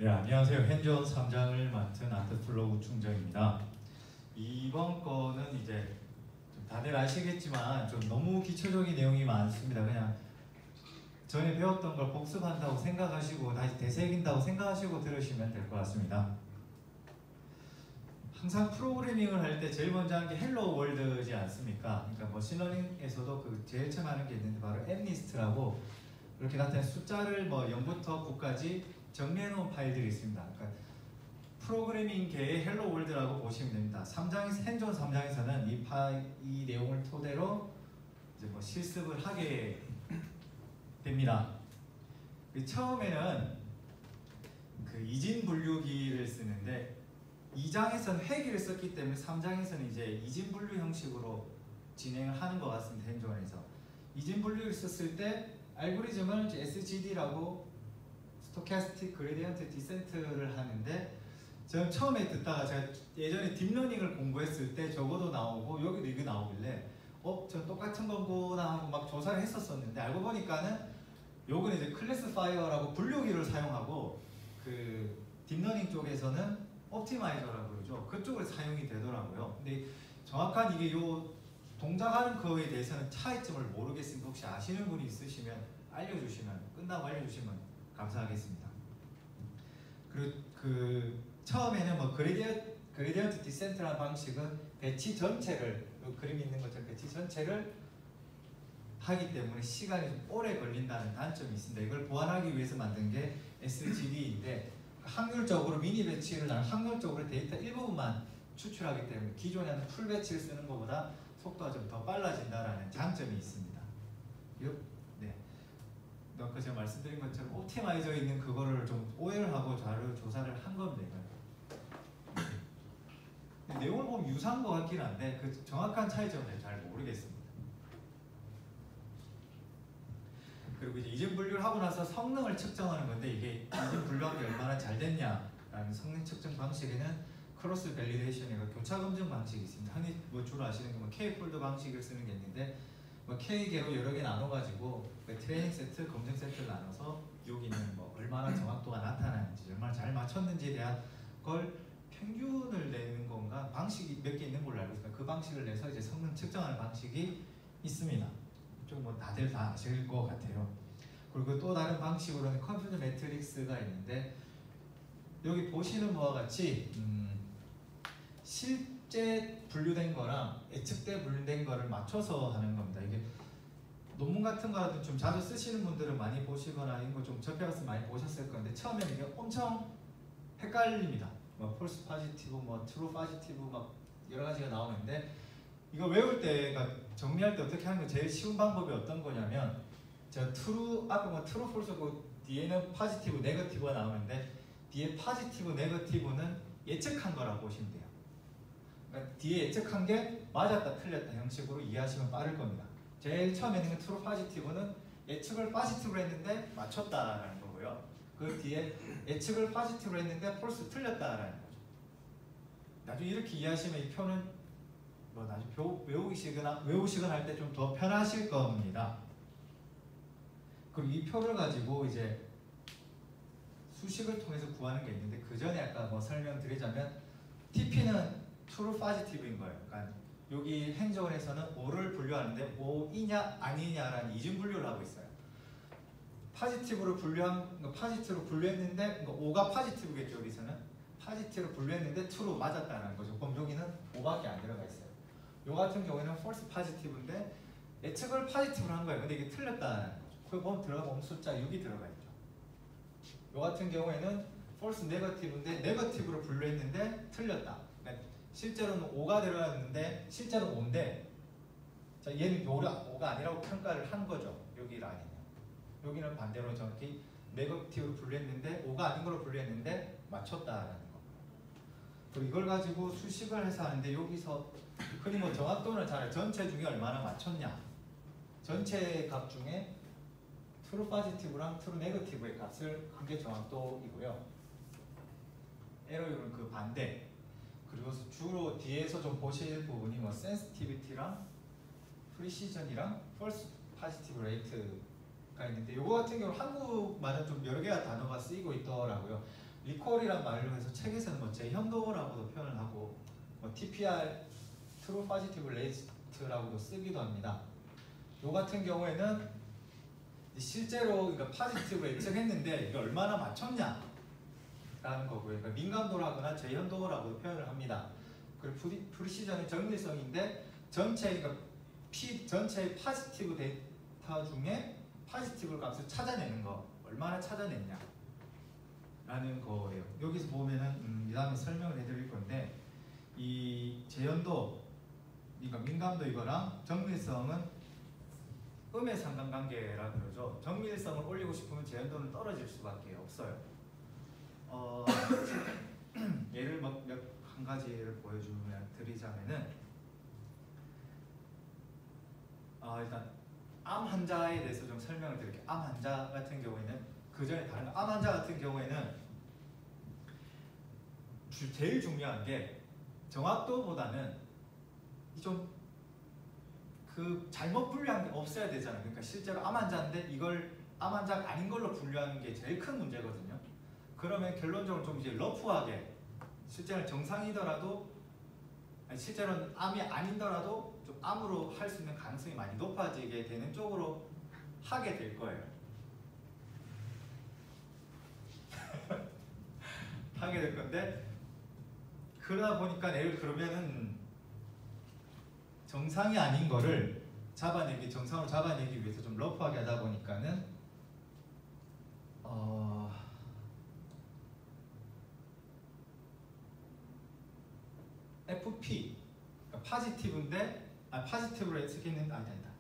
네, 안녕하세요. 핸즈온 3장을 맡은 아트플로우 충정입니다. 이번 거는 이제 좀 다들 아시겠지만 좀 너무 기초적인 내용이 많습니다. 그냥 전에 배웠던 걸 복습한다고 생각하시고 다시 되새긴다고 생각하시고 들으시면 될 것 같습니다. 항상 프로그래밍을 할 때 제일 먼저 하는 게 헬로 월드지 않습니까? 그러니까 머신러닝에서도 그 제일 처음 하는 게 있는데 바로 mnist라고 이렇게 나타낸 숫자를 뭐 0부터 9까지 정리해 놓은 파일들이 있습니다. 그러니까 프로그래밍계의 헬로 월드라고 보시면 됩니다. 핸즈온 3장에서는 이 내용을 토대로 이제 뭐 실습을 하게 됩니다. 처음에는 그 이진 분류기를 쓰는데 2장에서는 회기를 썼기 때문에 3장에서는 이제 이진 분류 형식으로 진행을 하는 것 같습니다. 핸즈온에서 이진 분류를 썼을 때 알고리즘을 SGD라고 스토캐스틱 그레디언트 디센트를 하는데 저는 처음에 듣다가 제가 예전에 딥러닝을 공부했을 때 저거도 나오고 여기도 이게 나오길래 저 똑같은 거구나 하고 막 조사를 했었는데 알고 보니까는 요거는 이제 클래스파이어라고 분류기를 사용하고 그 딥러닝 쪽에서는 옵티마이저라고 그러죠. 그쪽으로 사용이 되더라고요. 근데 정확한 이게 요 동작하는 거에 대해서는 차이점을 모르겠습니다. 혹시 아시는 분이 있으시면 끝나고 알려주시면 감사하겠습니다. 그리고 그 처음에는 뭐 그레디언트 디센트라는 방식은 배치 전체를 그림 있는 것처럼 배치 전체를 하기 때문에 시간이 좀 오래 걸린다는 단점이 있습니다. 이걸 보완하기 위해서 만든 게 SGD인데 확률적으로 미니 배치를 나는 확률적으로 데이터 일부분만 추출하기 때문에 기존에 하는 풀 배치를 쓰는 것보다 속도가 좀 더 빨라진다는 장점이 있습니다. 네. 아까 제가 말씀드린 것처럼 옵티마이저에 있는 그거를 좀 오해를 하고 자료 조사를 한 겁니다. 내용을 보면 유사한 것 같긴 한데 그 정확한 차이점은 잘 모르겠습니다. 그리고 이제 이진 분류를 하고 나서 성능을 측정하는 건데 이게 이진 분류한 게 얼마나 잘 됐냐라는 성능 측정 방식에는 크로스 밸리데이션이라고 교차 검증 방식이 있습니다. 흔히 뭐 주로 아시는 게 K 폴더 방식을 쓰는 게 있는데 뭐 K개로 여러 개 나눠가지고 트레이닝 세트, 검증 세트를 나눠서 여기는 뭐 얼마나 정확도가 나타나는지, 얼마나 잘 맞췄는지에 대한 걸 평균을 내는 건가 방식이 몇 개 있는 걸로 알고 있습니다. 그 방식을 내서 이제 성능 측정하는 방식이 있습니다. 좀 뭐 다들 다 아실 것 같아요. 그리고 또 다른 방식으로는 컴퓨터 매트릭스가 있는데 여기 보시는 바와 같이 실제 분류된 거랑 예측돼 분류된 거를 맞춰서 하는 겁니다. 이게 논문 같은 거라도 좀 자주 쓰시는 분들은 많이 보시거나 이런 거 좀 접해서 많이 보셨을 건데 처음에는 이게 엄청 헷갈립니다. 뭐 폴스 파지티브, 뭐 트루 파지티브 막 여러 가지가 나오는데 이거 외울 때 정리할 때 어떻게 하는 거 제일 쉬운 방법이 어떤 거냐면 제가 트루 앞에 뭐 트루 폴스고 뒤에는 파지티브, 네거티브가 나오는데 뒤에 파지티브, 네거티브는 예측한 거라고 보시면 돼요. 그러니까 뒤에 예측한 게 맞았다, 틀렸다 형식으로 이해하시면 빠를 겁니다. 제일 처음에 있는 트루 파지티브는 예측을 파지티브로 했는데 맞췄다라는 거고요. 그 뒤에 예측을 파지티브로 했는데 폴스 틀렸다라는 거죠. 나중에 이렇게 이해하시면 이 표는 뭐 나중에 외우시거나 할 때 좀 더 편하실 겁니다. 그리고 이 표를 가지고 이제 수식을 통해서 구하는 게 있는데 그 전에 아까 뭐 설명드리자면 TP는 true positive인 거예요. 그러니까 여기 핸즈온에서는 O를 분류하는데 O이냐 아니냐라는 이중 분류를 하고 있어요. 파지티브로 파지티브로 분류했는데 그러니까 O가 파지티브겠죠. 여기서는 파지티브로 분류했는데 true 맞았다는 거죠. 그럼 여기는 O밖에 안 들어가 있어요. 요 같은 경우에는 false positive인데 예측을 파지티브로 한 거예요. 근데 이게 틀렸다는 거죠. 그거 보면 들어가 보면 숫자 6이 들어가 있죠. 요 같은 경우에는 false negative인데 네거티브로 분류했는데 틀렸다. 그러니까 실제로는 5가 들어갔는데 실제로는 5인데 자, 얘는 5가 아니라고 평가를 한 거죠. 여기 라인은. 여기는 반대로 정확히 네거티브로 분류했는데 5가 아닌 걸로 분류했는데 맞췄다라는 거. 그리고 이걸 가지고 수식을 해서 하는데 여기서 흔히 뭐 정확도는 잘 전체 중에 얼마나 맞췄냐. 전체 값 중에 트루 파지티브랑 트루 네거티브의 값을 한 게 정확도이고요. 에러율은 그 반대. 그리고 주로 뒤에서 좀 보실 부분이 뭐 센시티비티랑 프리시전이랑 펄스 파지티브 레이트가 있는데 이거 같은 경우 한국말은 좀 여러 개의 단어가 쓰이고 있더라고요. 리콜이란 말로 해서 책에서는 뭐 제현도라고도 표현을 하고 뭐 TPR True Positive Rate라고도 쓰기도 합니다. 요 같은 경우에는 실제로 그러니까 파지티브로 예측했는데 이게 얼마나 맞췄냐 라는 거고요. 그러니까 민감도라거나 제현도라고도 표현을 합니다. 그리고 프리시전의 정밀성인데 전체의 파지티브 데이터 중에 파지티브 값을 찾아내는 거 얼마나 찾아냈냐 라는 거예요. 여기서 보면은 이 다음에 설명을 해드릴 건데 이 제현도 그러니까 민감도 이거랑 정밀성은 음의 상관관계라 그러죠. 정밀성을 올리고 싶으면 제현도는 떨어질 수밖에 없어요. 예를 한 가지를 드리자면은 일단 암 환자에 대해서 좀 설명을 드릴게요. 암 환자 같은 경우에는 그 전에 다른 암 환자 같은 경우에는 제일 중요한 게 정확도보다는 좀 그 잘못 분류한 게 없어야 되잖아요. 그러니까 실제로 암 환자인데 이걸 암 환자가 아닌 걸로 분류하는 게 제일 큰 문제거든요. 그러면 결론적으로 좀 이제 러프하게 실제로 정상이더라도 실제로는 암이 아니더라도 좀 암으로 할 수 있는 가능성이 많이 높아지게 되는 쪽으로 하게 될 거예요. 하게 될 건데 그러다 보니까 그러면은 정상이 아닌 거를 정상으로 잡아내기 위해서 좀 러프하게 하다 보니까는 FP 그러니까 파지티브인데 파지티브로 예측했는데 아니다.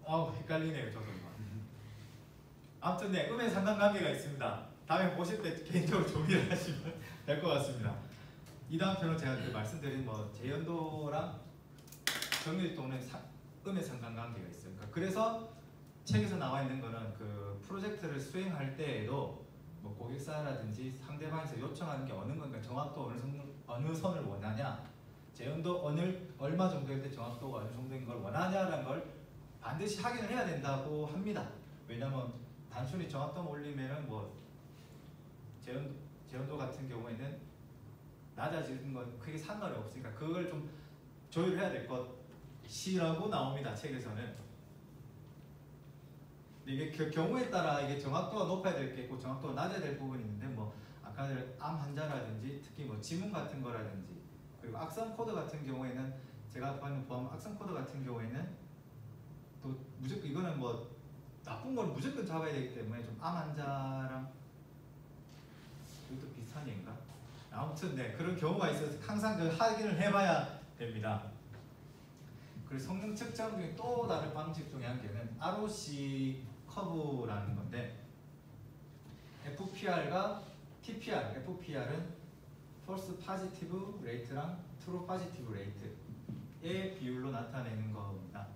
헷갈리네요 저도. 아무튼 네, 음의 상관관계가 있습니다. 다음에 보실 때 개인적으로 조기를 하시면 될 것 같습니다. 이 다음 편은 제가 말씀드린 제현도랑 정밀도는 음의 상관관계가 있어요. 그러니까 그래서 책에서 나와 있는 거는 그 프로젝트를 수행할 때에도 뭐 고객사라든지 상대방에서 요청하는 게 어느 건가 정확도 어느 선을 원하냐, 제현도 얼마 정도일 때 정확도가 어느 정도인 걸 원하냐라는 걸 반드시 확인을 해야 된다고 합니다. 왜냐면 단순히 정확도만 올리면은 제현도 같은 경우에는 낮아지는 건 크게 상관이 없으니까 그걸 좀 조율해야 될 것이라고 나옵니다. 책에서는. 이게 그 경우에 따라 이게 정확도가 높아야 될 게 있고 정확도가 낮아야 될 부분이 있는데 아까 암 환자라든지 특히 지문 같은 거라든지 그리고 악성 코드 같은 경우에는 제가 보면 악성 코드 같은 경우에는 또 무조건 이거는 나쁜 걸 무조건 잡아야 되기 때문에 좀 암 환자랑 이것도 비슷한 얘기인가? 아무튼 네 그런 경우가 있어서 항상 확인을 해봐야 됩니다. 그리고 성능 측정 중에 또 다른 방식 중에 한 개는 ROC 커브라는 건데 FPR과 TPR, FPR은 False Positive Rate랑 True Positive Rate의 비율로 나타내는 겁니다.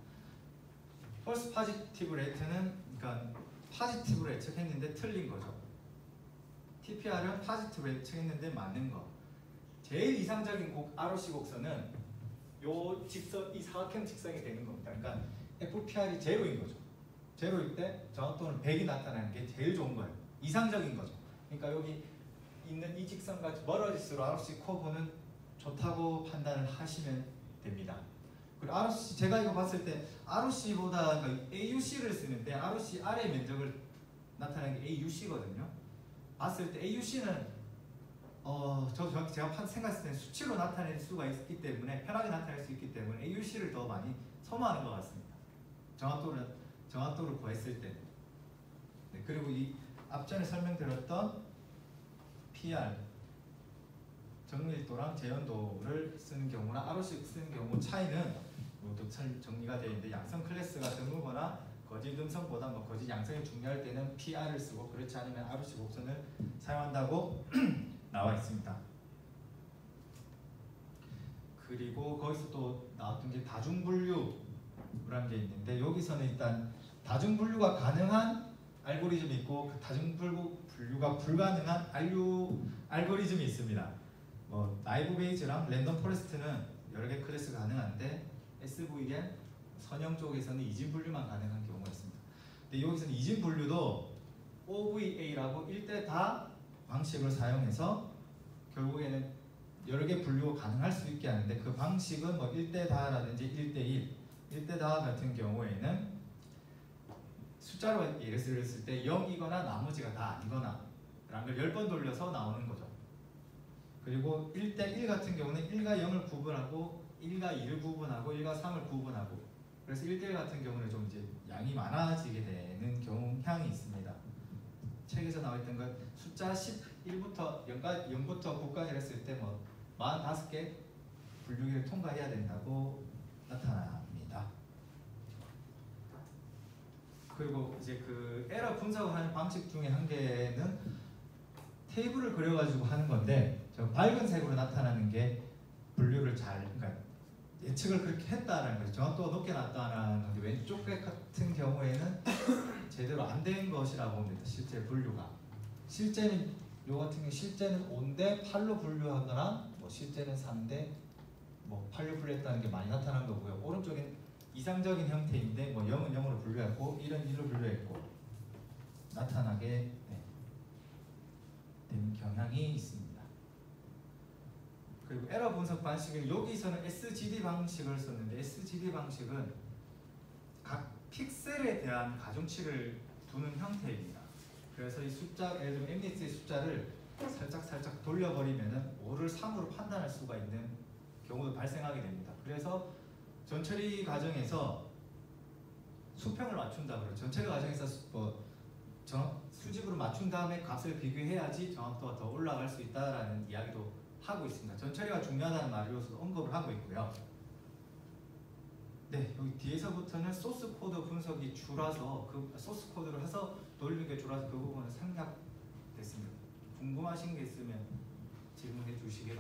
False Positive Rate는 그러니까 파지티브로 예측했는데 틀린 거죠. TPR은 파지티브로 예측했는데 맞는 거. 제일 이상적인 ROC 곡선은 이 사각형 직선이 되는 겁니다. 그러니까 FPR이 제로인 거죠. 제로일 때 정확도는 100이 나타나는 게 제일 좋은 거예요. 이상적인 거죠. 그러니까 여기 있는 이 직선과 멀어질수록 ROC 커브는 좋다고 판단을 하시면 됩니다. 그리고 ROC 제가 이거 봤을 때 ROC보다 AUC를 쓰는데 ROC 아래 면적을 나타내는 게 AUC거든요. 봤을 때 AUC는 제가 생각했을 때 수치로 나타낼 수가 있기 때문에 편하게 나타낼 수 있기 때문에 AUC를 더 많이 선호하는 것 같습니다. 정확도를 구했을 때. 네, 그리고 이 앞전에 설명드렸던 PR 정밀도랑 제현도를 쓰는 경우나 ROC 쓰는 경우 차이는 모두 정리가 되어 있는데 양성 클래스가 드물거나 거짓 음성보다 거짓 양성이 중요할 때는 PR을 쓰고 그렇지 않으면 ROC 곡선을 사용한다고 나와 있습니다. 그리고 거기서 또 나왔던 게 다중분류라는 게 있는데 여기서는 일단 다중분류가 가능한 알고리즘이 있고 그 다중분류가 불가능한 알고리즘이 있습니다. 나이브 베이즈랑 랜덤 포레스트는 여러 개 클래스가 가능한데 SVN 선형 쪽에서는 이진 분류만 가능한 경우가 있습니다. 근데 여기서는 이진 분류도 OVA라고 1대 다 방식을 사용해서 결국에는 여러 개 분류가 가능할 수 있게 하는데 그 방식은 뭐 1대 다라든지 1대1, 1대 다 같은 경우에는 숫자로 예를 들었을 때 0이거나 나머지가 다 아니거나 라는 걸 10번 돌려서 나오는 거죠. 그리고 1대1 같은 경우는 1과 0을 구분하고 1과 2를 구분하고 1과 3을 구분하고 그래서 1대1 같은 경우는 좀 이제 양이 많아지게 되는 경향이 있습니다. 책에서 나와 있던 건 숫자 11부터 0부터 9까지 했을 때 뭐 45개 분류기를 통과해야 된다고 나타납니다. 그리고 이제 그 에러 분석을 하는 방식 중에 한 개는 테이블을 그려가지고 하는 건데 저 밝은 색으로 나타나는 게 분류를 그러니까 예측을 그렇게 했다라는 거죠. 정확도가 높게 나타나는 건데 왼쪽 색 같은 경우에는 제대로 안 된 것이라고 봅니다. 실제 분류가. 실제는 요 같은 경우 실제는 5인데 8로 분류하거나 뭐 실제는 3대 뭐 8로 분류했다는 게 많이 나타난 거고요. 오른쪽엔 이상적인 형태인데 뭐 0은 0으로 분류했고 1은 1로 분류했고 나타나게 되는 경향이 있습니다. 그리고 에러 분석 방식은 여기서는 SGD 방식을 썼는데 SGD 방식은 각 픽셀에 대한 가중치를 두는 형태입니다. 그래서 이 숫자, 예를 들면 MDX의 숫자를 살짝 돌려버리면은 5를 3으로 판단할 수가 있는 경우도 발생하게 됩니다. 그래서 전처리 과정에서 수평을 맞춘다 그래요. 전처리 과정에서 수직으로 맞춘 다음에 값을 비교해야지 정확도가 더 올라갈 수 있다라는 이야기도 하고 있습니다. 전처리가 중요하다는 말로서 언급을 하고 있고요. 네, 여기 뒤에서부터는 소스 코드 분석이 줄어서 그 소스 코드를 해서 돌리는 게 줄어서 그 부분은 생략됐습니다. 궁금하신 게 있으면 질문해 주시기 바랍니다.